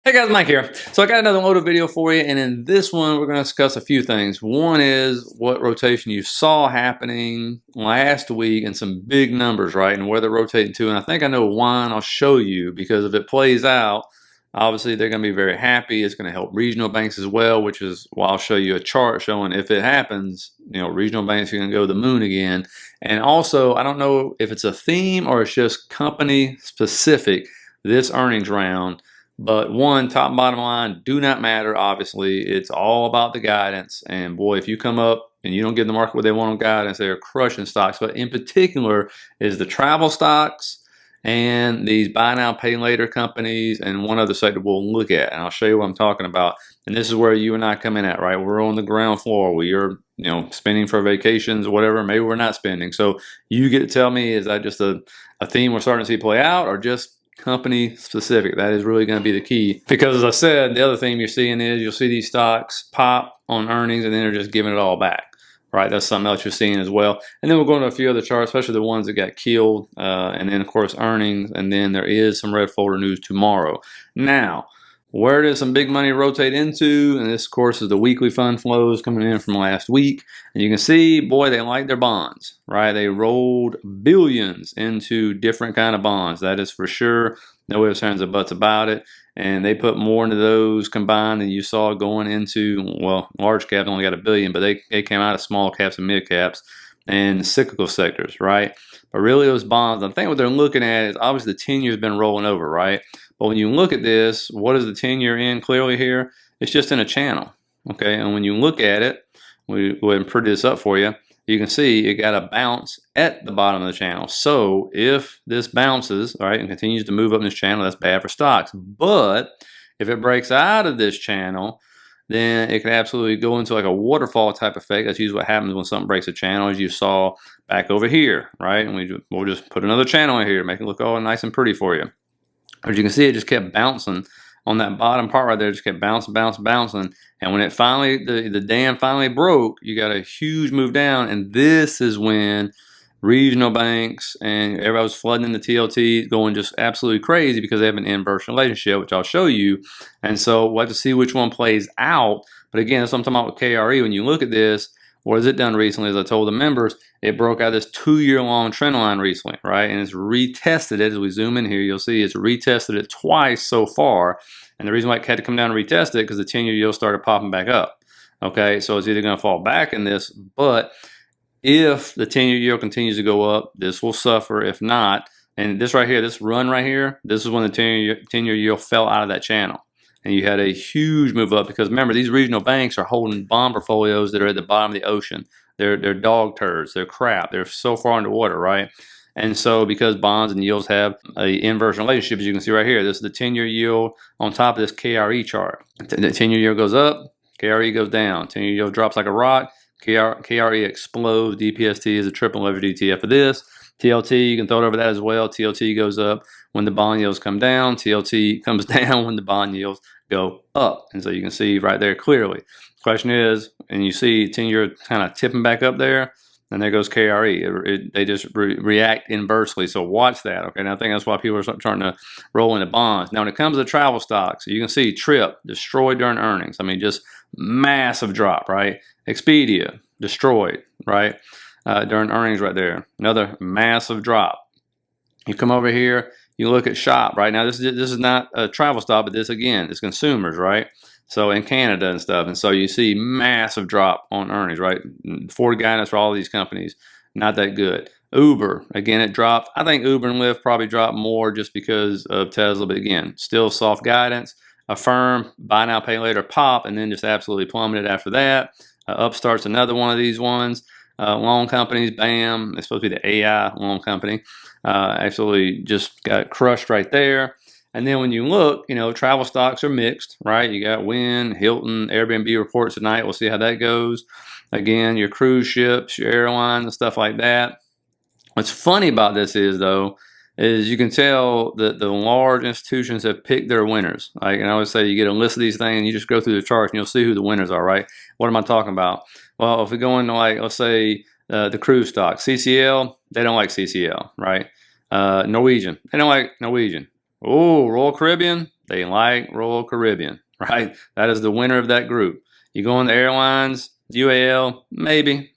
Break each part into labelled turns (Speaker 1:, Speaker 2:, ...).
Speaker 1: Hey guys, Mike here. So I got another loaded video for you, and in this one we're going to discuss a few things. One is what rotation you saw happening last week and some big numbers, right? And where they're rotating to. And I think I know why, and I'll show you, because if it plays out, obviously they're going to be very happy. It's going to help regional banks as well, which is why I'll show you a chart showing if it happens, regional banks are going to go to the moon again. And also, I don't know if it's a theme or it's just company specific this earnings round. But one, top and bottom line do not matter, obviously. It's all about the guidance. And boy, if you come up and you don't give the market what they want on guidance, they're crushing stocks. But in particular is the travel stocks and these buy now, pay later companies and one other sector we'll look at. And I'll show you what I'm talking about. And this is where you and I come in at, right? We're on the ground floor. We are, spending for vacations or whatever. Maybe we're not spending. So you get to tell me, is that just a theme we're starting to see play out, or just company specific? That is really going to be the key, because as I said, the other thing you're seeing is you'll see these stocks pop on earnings and then they're just giving it all back, right? That's something else you're seeing as well. And then we'll go into a few other charts, especially the ones that got killed, and then of course earnings, and then there is some red folder news tomorrow. Now, where does some big money rotate into? And this, of course, is the weekly fund flows coming in from last week. And you can see, boy, they like their bonds, right? They rolled billions into different kind of bonds. That is for sure. No ifs, ands, or buts about it. And they put more into those combined than you saw going into, well, large cap only got $1 billion, but they came out of small caps and mid caps and cyclical sectors, right? But really those bonds, I think what they're looking at is obviously the 10-year has been rolling over, right? But when you look at this, what is the 10-year in clearly here? It's just in a channel, okay? And when you look at it, we go ahead and print this up for you. You can see it got a bounce at the bottom of the channel. So if this bounces, all right, and continues to move up in this channel, that's bad for stocks. But if it breaks out of this channel, then it can absolutely go into like a waterfall type effect. That's usually what happens when something breaks a channel, as you saw back over here, right? And we'll just put another channel in here, make it look all nice and pretty for you. As you can see, it just kept bouncing on that bottom part right there. Just kept bouncing. And when it finally, the dam finally broke, you got a huge move down. And this is when regional banks and everybody was flooding into TLT, going just absolutely crazy because they have an inverse relationship, which I'll show you. And so we'll have to see which one plays out. But again, that's what I'm talking about with KRE. When you look at this, what has it done recently? As I told the members, it broke out this 2-year-long trend line recently, right? And it's retested it. As we zoom in here, you'll see it's retested it twice so far. And the reason why it had to come down and retest it, because the 10-year yield started popping back up. Okay, so it's either going to fall back in this, but if the 10-year yield continues to go up, this will suffer. If not, and this right here, this run right here, this is when the 10-year yield fell out of that channel. And you had a huge move up, because remember, these regional banks are holding bond portfolios that are at the bottom of the ocean. They're dog turds. They're crap. They're so far underwater, right? And so because bonds and yields have an inverse relationship, as you can see right here, this is the 10-year yield on top of this KRE chart. The 10-year yield goes up, KRE goes down. 10-year yield drops like a rock, KRE explodes. DPST is a triple leverage ETF for this. TLT, you can throw it over that as well. TLT goes up when the bond yields come down. TLT comes down when the bond yields go up. And so you can see right there clearly. Question is, and you see 10-year kind of tipping back up there, and there goes KRE. They just react inversely. So watch that. Okay, and I think that's why people are starting to roll into bonds. Now, when it comes to travel stocks, you can see Trip destroyed during earnings. I mean, just massive drop, right? Expedia destroyed, right? During earnings right there. Another massive drop. You come over here, you look at Shop, right? Now, this is not a travel stock, but this, again, is consumers, right? So in Canada and stuff. And so you see massive drop on earnings, right? Forward guidance for all these companies, not that good. Uber, again, it dropped. I think Uber and Lyft probably dropped more just because of Tesla, but again, still soft guidance. Affirm, buy now, pay later, pop, and then just absolutely plummeted after that. Upstart's another one of these ones. Loan companies, BAM, it's supposed to be the AI loan company, absolutely just got crushed right there. And then when you look, travel stocks are mixed, right? You got Wynn, Hilton, Airbnb reports tonight. We'll see how that goes. Again, your cruise ships, your airlines, and stuff like that. What's funny about this is, though, is you can tell that the large institutions have picked their winners. Like, and I always say you get a list of these things and you just go through the charts and you'll see who the winners are, right? What am I talking about? Well, if we go into, like, let's say the cruise stock, CCL, they don't like CCL, right? Norwegian, they don't like Norwegian. Oh, Royal Caribbean, They like Royal Caribbean, right? That is the winner of that group. You go on the airlines, UAL, maybe.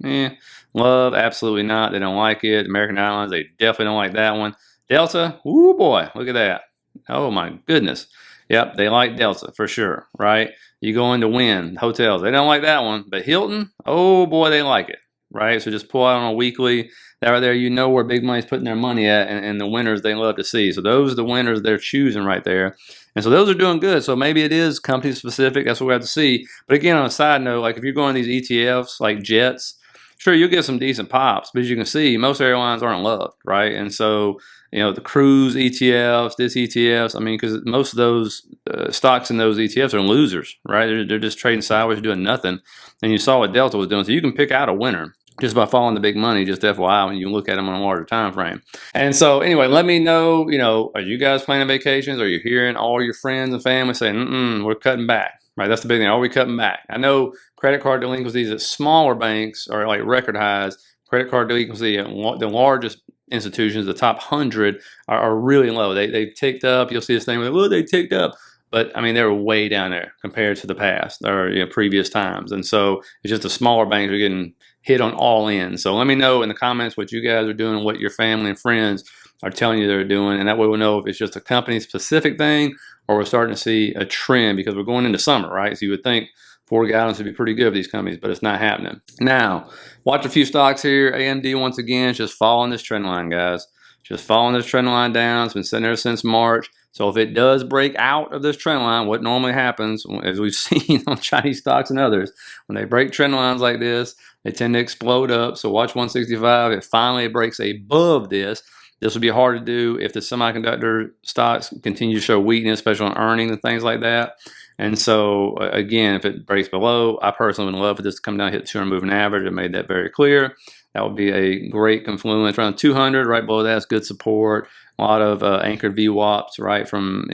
Speaker 1: Love, absolutely not. They don't like it. American Airlines, they definitely don't like that one. Delta, ooh boy, look at that. Oh my goodness. Yep, they like Delta for sure, right? You go into Wynn, hotels, they don't like that one. But Hilton, oh boy, they like it, right? So just pull out on a weekly. That right there, you know where big money's putting their money at, and the winners they love to see. So those are the winners they're choosing right there. And so those are doing good. So maybe it is company specific. That's what we have to see. But again, on a side note, like if you're going these ETFs like jets, sure, you'll get some decent pops. But as you can see, most airlines aren't loved, right? And so, the cruise ETFs, this ETFs, I mean, because most of those stocks in those ETFs are losers, right? They're just trading sideways, doing nothing. And you saw what Delta was doing. So you can pick out a winner just by following the big money, just FYI, when you look at them on a larger time frame. And so anyway, let me know, are you guys planning vacations? Are you hearing all your friends and family saying, we're cutting back, right? That's the big thing. Are we cutting back? I know credit card delinquencies at smaller banks are like record highs. Credit card delinquency at the largest institutions, the top 100, are really low. They've ticked up. You'll see this thing where, they ticked up. But, I mean, they're way down there compared to the past or previous times. And so it's just the smaller banks are getting hit on all ends. So let me know in the comments what you guys are doing, what your family and friends are telling you they're doing. And that way we'll know if it's just a company-specific thing or we're starting to see a trend because we're going into summer, right? So you would think forward guidance would be pretty good for these companies, but it's not happening. Now, watch a few stocks here. AMD, once again, just following this trend line, guys. Just following this trend line down. It's been sitting there since March. So if it does break out of this trend line, what normally happens, as we've seen on Chinese stocks and others, when they break trend lines like this, they tend to explode up. So watch 165. If finally breaks above this, this will be hard to do if the semiconductor stocks continue to show weakness, especially on earnings and things like that. And so, again, if it breaks below, I personally would love for this to come down, hit the 200 moving average. I made that very clear. That would be a great confluence. Around 200, right below that's good support. A lot of anchored VWAPs, right, from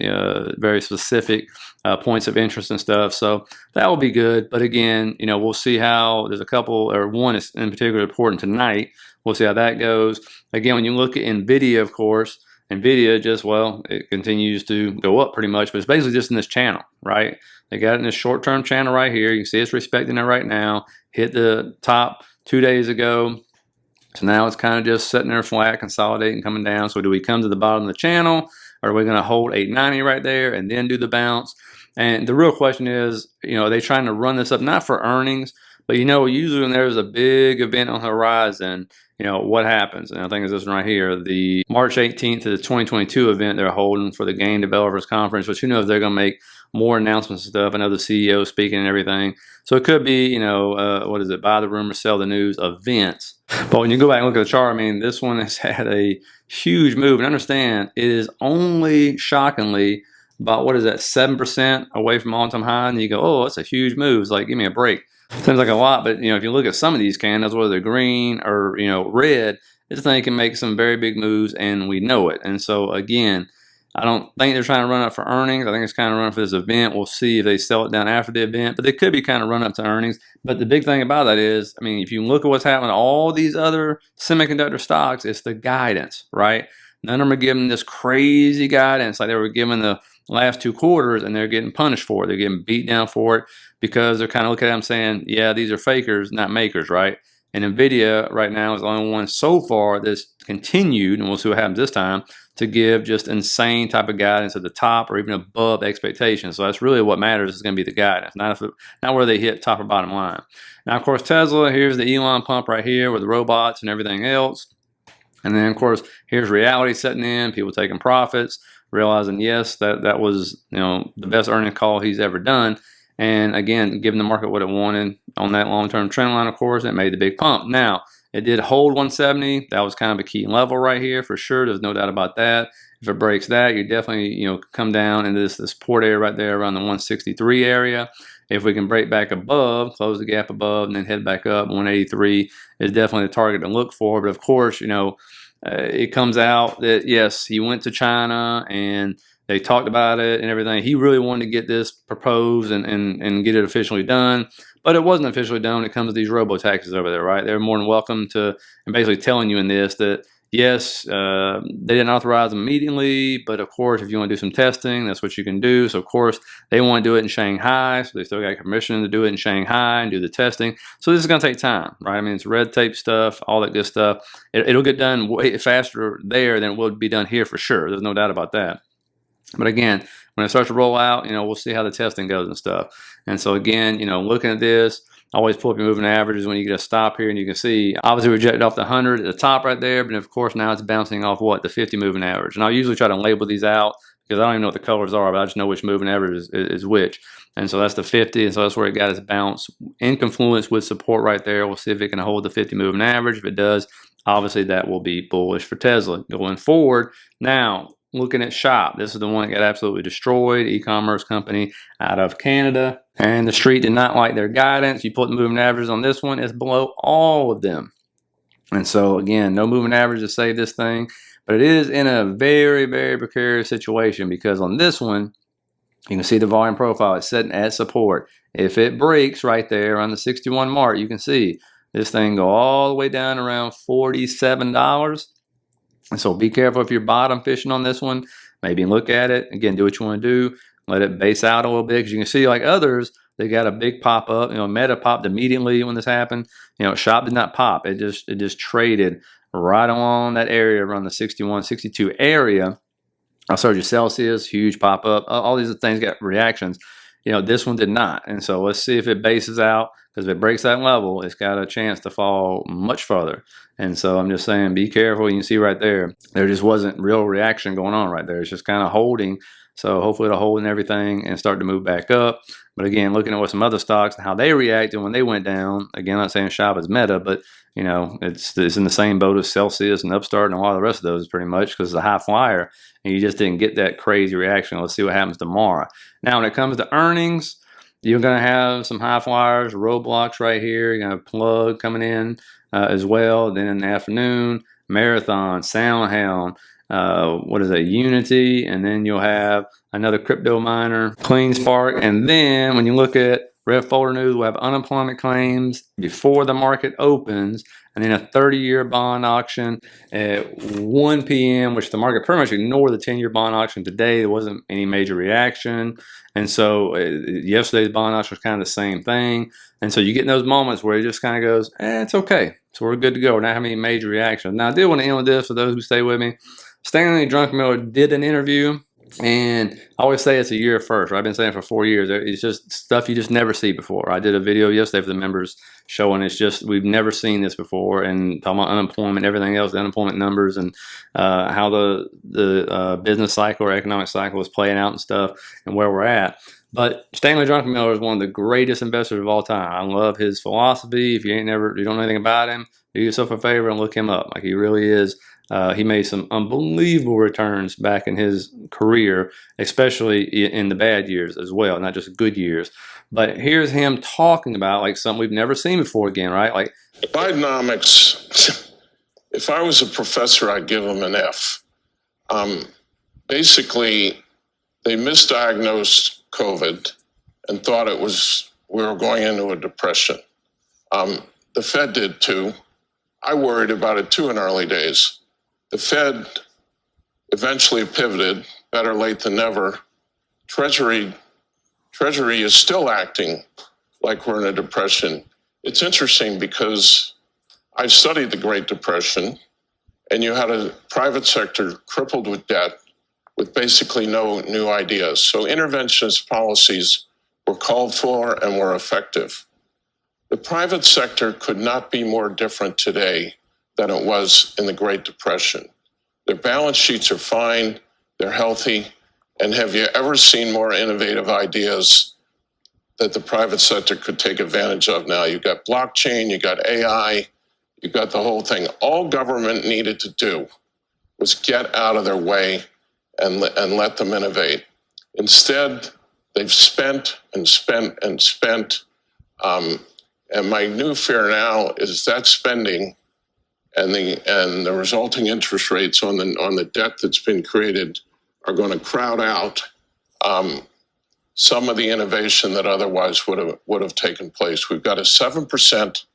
Speaker 1: very specific points of interest and stuff. So that will be good. But again, we'll see how there's a couple, or one is in particular important tonight. We'll see how that goes. Again, when you look at Nvidia, of course, Nvidia just, it continues to go up pretty much, but it's basically just in this channel, right? They got it in this short-term channel right here. You can see it's respecting it right now. Hit the top 2 days ago. So now it's kind of just sitting there flat, consolidating, coming down. So do we come to the bottom of the channel, or are we going to hold 890 right there and then do the bounce? And the real question is, are they trying to run this up, not for earnings, but usually when there's a big event on the horizon, what happens? And I think it's this one right here, the March 18th to the 2022 event they're holding for the Game Developers Conference, which who knows if they're going to make more announcements and stuff. I know the CEO speaking and everything. So it could be, buy the rumor, sell the news events. But when you go back and look at the chart, I mean, this one has had a huge move. And understand, it is only shockingly about, 7% away from all-time high. And you go, oh, that's a huge move. It's like, give me a break. Seems like a lot, but if you look at some of these candles, whether they're green or red, this thing can make some very big moves, and we know it. And so again, I don't think they're trying to run up for earnings. I think it's kind of running for this event. We'll see if they sell it down after the event, but they could be kind of run up to earnings. But the big thing about that is, I mean, if you look at what's happening to all these other semiconductor stocks, it's the guidance, right? None of them are giving this crazy guidance like they were given the last 2 quarters, and they're getting punished for it. They're getting beat down for it because they're kind of looking at them saying, yeah, these are fakers, not makers, right? And Nvidia right now is the only one so far that's continued, and we'll see what happens this time, to give just insane type of guidance at the top or even above expectations. So that's really what matters, is going to be the guidance, not where they hit top or bottom line. Now, of course, Tesla, here's the Elon pump right here with the robots and everything else. And then, of course, here's reality setting in, people taking profits, realizing, yes, that was the best earning call he's ever done. And again, giving the market what it wanted on that long-term trend line, of course, it made the big pump. Now, it did hold 170. That was kind of a key level right here for sure. There's no doubt about that. If it breaks that, you definitely come down into this support area right there around the 163 area. If we can break back above, close the gap above, and then head back up, 183 is definitely the target to look for. But of course, it comes out that, yes, he went to China and they talked about it and everything. He really wanted to get this proposed and get it officially done. But it wasn't officially done when it comes to these robo-taxis over there, right? They're more than welcome to, and basically telling you in this that, yes, they didn't authorize them immediately, but of course, if you want to do some testing, that's what you can do. So of course, they want to do it in Shanghai, so they still got permission to do it in Shanghai and do the testing. So this is going to take time, right? I mean, it's red tape stuff, all that good stuff. It'll get done way faster there than it would be done here for sure. There's no doubt about that. But again, when it starts to roll out, we'll see how the testing goes and stuff. And so again, looking at this, always pull up your moving averages when you get a stop here, and you can see obviously we rejected off the 100 at the top right there, but of course now it's bouncing off what? The 50 moving average. And I'll usually try to label these out because I don't even know what the colors are, but I just know which moving average is which. And so that's the 50, and so that's where it got its bounce in confluence with support right there. We'll see if it can hold the 50 moving average. If it does, obviously that will be bullish for Tesla going forward. Now, looking at Shop, this is the one that got absolutely destroyed, e-commerce company out of Canada. And the street did not like their guidance. You put the moving averages on this one, it's below all of them. And so again, no moving average to save this thing, but it is in a very, very precarious situation because on this one, you can see the volume profile, it's sitting at support. If it breaks right there on the 61 mark, you can see this thing go all the way down around $47. And so be careful if you're bottom fishing on this one. Maybe look at it. Again, do what you want to do. Let it base out a little bit because you can see like others, they got a big pop up. Meta popped immediately when this happened. Shop did not pop. It just traded right along that area around the 61, 62 area. I showed you Celsius, huge pop up. All these things got reactions. This one did not. And so let's see if it bases out, because if it breaks that level, it's got a chance to fall much further. And so I'm just saying, be careful. You can see right there just wasn't real reaction going on right there. It's just kind of holding. So hopefully it'll hold in everything and start to move back up. But again, looking at what some other stocks and how they reacted when they went down, again, I'm not saying Shop is Meta, but it's in the same boat as Celsius and Upstart and a lot of the rest of those pretty much, because it's a high flyer and you just didn't get that crazy reaction. Let's see what happens tomorrow. Now, when it comes to earnings, you're going to have some high flyers, roadblocks right here. You're going to have Plug coming in as well. Then in the afternoon, Marathon, SoundHound, Unity, and then you'll have another crypto miner, CleanSpark. And then when you look at Red Folder News, we'll have unemployment claims before the market opens, and then a 30-year bond auction at 1 p.m., which the market pretty much ignored the 10-year bond auction today. There wasn't any major reaction. And so yesterday's bond auction was kind of the same thing. And so you get in those moments where it just kind of goes, it's okay. So we're good to go. We're not having any major reaction. Now, I did want to end with this for those who stay with me. Stanley Druckenmiller did an interview, and I always say it's a year first. Right? I've been saying it for 4 years. It's just stuff you just never see before. I did a video yesterday for the members showing we've never seen this before, and talking about unemployment, everything else, the unemployment numbers, and how the business cycle or economic cycle is playing out and stuff, and where we're at. But Stanley Druckenmiller is one of the greatest investors of all time. I love his philosophy. If you don't know anything about him, do yourself a favor and look him up. Like, he really is. He made some unbelievable returns back in his career, especially in the bad years as well, not just good years. But here's him talking about like something we've never seen before again, right? Like
Speaker 2: Bidenomics, if I was a professor, I'd give him an F. Basically, they misdiagnosed COVID and thought we were going into a depression. The Fed did too. I worried about it too in early days. The Fed eventually pivoted, better late than never. Treasury is still acting like we're in a depression. It's interesting because I've studied the Great Depression, and you had a private sector crippled with debt with basically no new ideas. So interventionist policies were called for and were effective. The private sector could not be more different today than it was in the Great Depression. Their balance sheets are fine, they're healthy, and have you ever seen more innovative ideas that the private sector could take advantage of now? You've got blockchain, you got AI, you got the whole thing. All government needed to do was get out of their way and let them innovate. Instead, they've spent and spent and spent. And my new fear now is that spending and the resulting interest rates on the debt that's been created are going to crowd out some of the innovation that otherwise would have taken place. We've got a 7%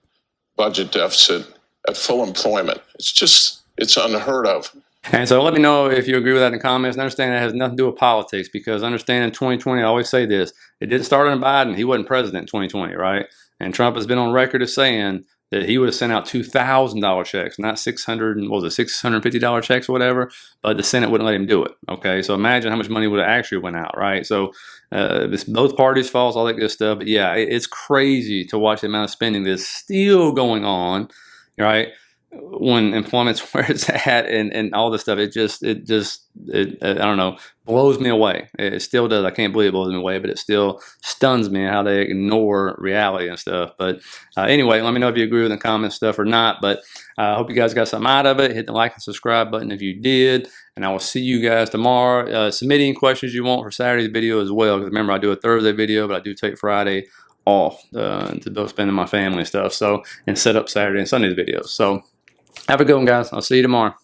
Speaker 2: budget deficit at full employment. It's just It's unheard of.
Speaker 1: And so let me know if you agree with that in the comments. And understand that has nothing to do with politics, because understand in 2020, I always say this, it didn't start on Biden. He wasn't president in 2020, right? And Trump has been on record as saying that he would have sent out $2,000 checks, not $650 checks or whatever, but the Senate wouldn't let him do it. Okay, so imagine how much money would have actually went out, right? So it's both parties' faults, all that good stuff. But yeah, it's crazy to watch the amount of spending that's still going on, right? When employment's where it's at and all this stuff, it I don't know, blows me away. It still does. I can't believe it blows me away, but it still stuns me how they ignore reality and stuff. But anyway, let me know if you agree with the comment stuff or not. But I hope you guys got something out of it. Hit the like and subscribe button if you did. And I will see you guys tomorrow. Submit any questions you want for Saturday's video as well. Because remember, I do a Thursday video, but I do take Friday off to go spend with my family and stuff. So, and set up Saturday and Sunday's videos. So have a good one, guys. I'll see you tomorrow.